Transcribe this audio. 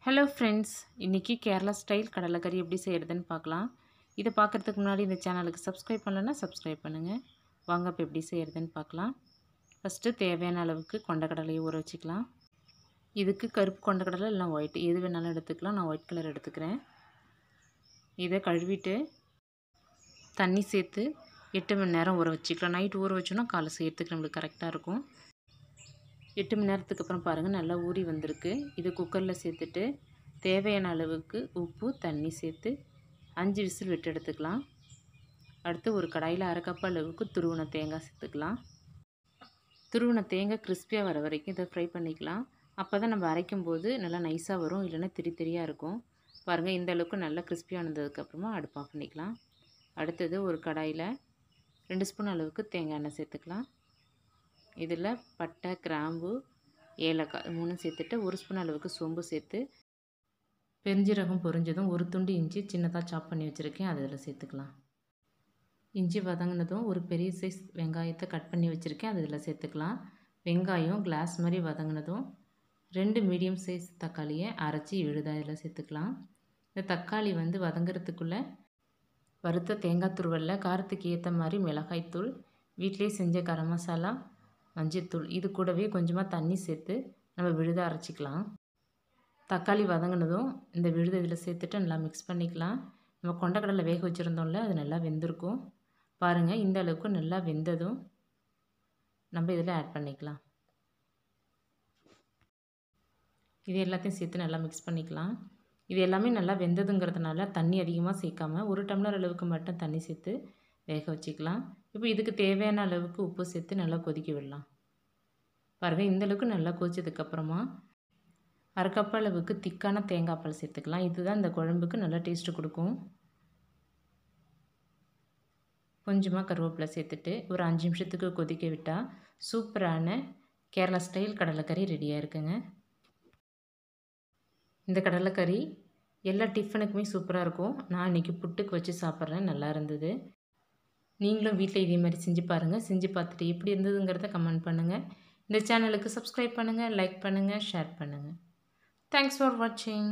Hello friends, இன்றைக்கி Kerala style கடலைக்கறி எப்படி செய்கிறதுன்னு பார்க்கலாம். இதை பார்க்குறதுக்கு முன்னாடி இந்த சேனலுக்கு சப்ஸ்கிரைப் பண்ணலைன்னா சப்ஸ்கிரைப் பண்ணுங்கள். வாங்க இப்போ எப்படி செய்கிறதுன்னு பார்க்கலாம். ஃபஸ்ட்டு தேவையான அளவுக்கு கொண்டக்கடலையை ஊற வச்சுக்கலாம். இதுக்கு கருப்பு கொண்டக்கடலை இல்லை ஒயிட் எது வேணாலும் எடுத்துக்கலாம். நான் ஒயிட் கலர் எடுத்துக்கிறேன். இதை கழுவிட்டு தண்ணி சேர்த்து 8 மணி நேரம் ஊற வச்சுக்கலாம். நைட் ஊற வச்சோன்னா காலை செய்கிறதுக்கு நம்மளுக்கு கரெக்டாக இருக்கும். 8 மணி நேரத்துக்கு அப்புறம் பாருங்கள், நல்லா ஊறி வந்திருக்கு. இது குக்கரில் சேர்த்துட்டு தேவையான அளவுக்கு உப்பு தண்ணி சேர்த்து 5 விசில் விட்டு எடுத்துக்கலாம். அடுத்து ஒரு கடாயில் 1/2 கப் அளவுக்கு துருவின தேங்காய் சேர்த்துக்கலாம். துருவின தேங்காய் கிறிஸ்பியாக வர வரைக்கும் இதை ஃப்ரை பண்ணிக்கலாம். அப்போ தான் நம்ம அரைக்கும் போது நல்லா நைஸாக வரும், இல்லைன்னா திரியாக இருக்கும். பாருங்கள், இந்த அளவுக்கு நல்லா கிறிஸ்பியாக வந்ததுக்கப்புறமா அடுப்பு ஆஃப் பண்ணிக்கலாம். அடுத்தது ஒரு கடாயில் 2 ஸ்பூன் அளவுக்கு தேங்காய் எண்ணெய் சேர்த்துக்கலாம். இதில் பட்டை, கிராம்பு, ஏலக்காய் 3 சேர்த்துட்டு 1 ஸ்பூன் அளவுக்கு சோம்பு சேர்த்து பெருஞ்சீரகம் பொரிஞ்சதும் ஒரு துண்டு இஞ்சி சின்னதாக சாப் பண்ணி வச்சுருக்கேன், அது இதில் சேர்த்துக்கலாம். இஞ்சி வதங்கினதும் ஒரு பெரிய சைஸ் வெங்காயத்தை கட் பண்ணி வச்சுருக்கேன், அது இதில் சேர்த்துக்கலாம். வெங்காயம் கிளாஸ் மாதிரி வதங்கினதும் 2 மீடியம் சைஸ் தக்காளியை அரைச்சி விழுதாக இதில் சேர்த்துக்கலாம். இந்த தக்காளி வதங்கிறதுக்குள்ளே வறுத்த தேங்காய் துருவலில் காரத்துக்கு ஏற்ற மாதிரி மிளகாய்த்தூள், வீட்டிலே செஞ்ச கரம் மசாலா, மஞ்சத்தூள், இது கூடவே கொஞ்சமாக தண்ணி சேர்த்து நம்ம விழுத அரைச்சிக்கலாம். தக்காளி வதங்கினதும் இந்த விழுதை இதில் சேர்த்துட்டு நல்லா மிக்ஸ் பண்ணிக்கலாம். நம்ம கொண்டக்கடலை வேக வச்சுருந்தோம்ல, அது நல்லா வெந்திருக்கும். பாருங்கள், இந்த அளவுக்கு நல்லா வெந்ததும் நம்ம இதில் ஆட் பண்ணிக்கலாம். இது எல்லாத்தையும் சேர்த்து நல்லா மிக்ஸ் பண்ணிக்கலாம். இது எல்லாமே நல்லா வெந்ததுங்கிறதுனால தண்ணி அதிகமாக சேர்க்காம 1 டம்ளர் அளவுக்கு மட்டும் தண்ணி சேர்த்து வேக வச்சுக்கலாம். இப்போ இதுக்கு தேவையான அளவுக்கு உப்பு சேர்த்து நல்லா கொதிக்க விடலாம். பாருங்கள், இந்தளவுக்கு நல்லா கொதிச்சதுக்கப்புறமா 1/2 கப் அளவுக்கு திக்கான தேங்காய் பால் சேர்த்துக்கலாம். இதுதான் இந்த குழம்புக்கு நல்லா டேஸ்ட்டு கொடுக்கும். கொஞ்சமாக கருவேப்பிலை சேர்த்துட்டு ஒரு 5 நிமிஷத்துக்கு கொதிக்க விட்டால் சூப்பரான கேரளா ஸ்டைல் கடலைக்கறி ரெடியாக இருக்குங்க. இந்த கடலைக்கறி எல்லா டிஃபனுக்குமே சூப்பராக இருக்கும். நான் இன்றைக்கி புட்டுக்கு வச்சு சாப்பிட்றேன், நல்லா இருந்தது. நீங்களும் வீட்டில் இதே மாதிரி செஞ்சு பாருங்கள். செஞ்சு பார்த்துட்டு எப்படி இருந்ததுங்கிறத கமெண்ட் பண்ணுங்கள். இந்த சேனலுக்கு சப்ஸ்கிரைப் பண்ணுங்கள், லைக் பண்ணுங்கள், ஷேர் பண்ணுங்கள். தேங்க்ஸ் ஃபார் வாட்சிங்.